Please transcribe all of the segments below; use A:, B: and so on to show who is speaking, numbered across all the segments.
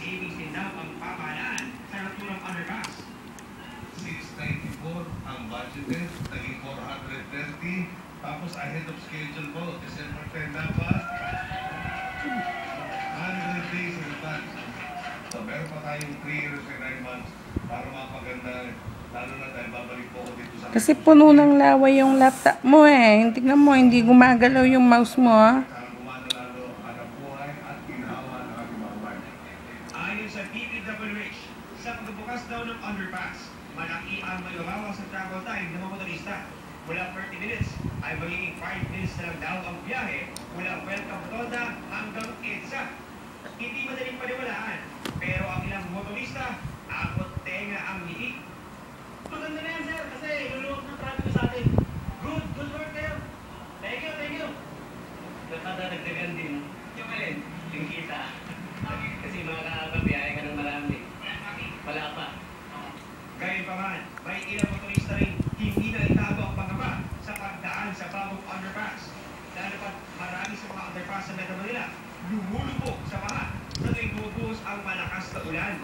A: savings din daw ang pamahalaan sa naturang underpass.
B: 694 ang budgeted, naging 430, tapos ahead of schedule po, December 10 dapat, 100 days in advance. So meron pa tayong 3 years and 9 months para mapaganda, lalo na dahil babalik po ako dito sa...
C: Kasi puno ng laway yung laptop mo eh. Tingnan mo, hindi gumagalaw yung mouse mo ah.
A: Ayon sa DPWH, sa pagbubukas daw ng underpass, malaki ang mababawas sa travel time ng mga motorista. Mula 30 minutes ay magiging 5 minutes na lang daw ang biyahe mula Welcome Rotonda hanggang EDSA. Hindi madaling paniwalaan, pero ang ilang motorista, akot tenga ang ngiti. Maganda na yan, sir, kasi luluwag ng traffic sa atin. Good work, sir. Thank you. Nakadadagdagan din yung alin, yung kita. Kasi makakabiyahe ka ng marami. Wala pa. Gayunpaman, may ilang motorista rin hindi na itago ang pangamba sa pagdaan sa bagong underpass. Lalo pat marami sa mga underpass sa Metro Manila lumulubog sa baha sa tuwing bumubuhos ang malakas na ulan.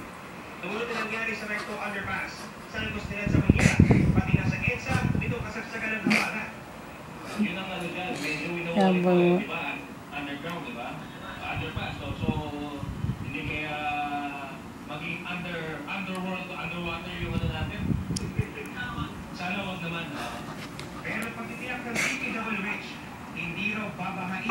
A: Tumulot na nangyari sa Recto Underpass sa Langostinan sa Manila, pati na sa EDSA, dito kasagsagan ng hawanan. Yun ang ano dyan, medyo winawalik ko di ba? Underground, di ba? Underpass, so hindi kaya maging underworld, underwater yung ano natin. Sana wag naman. Pero pagtitiyak ng DPWH, hindi raw babahain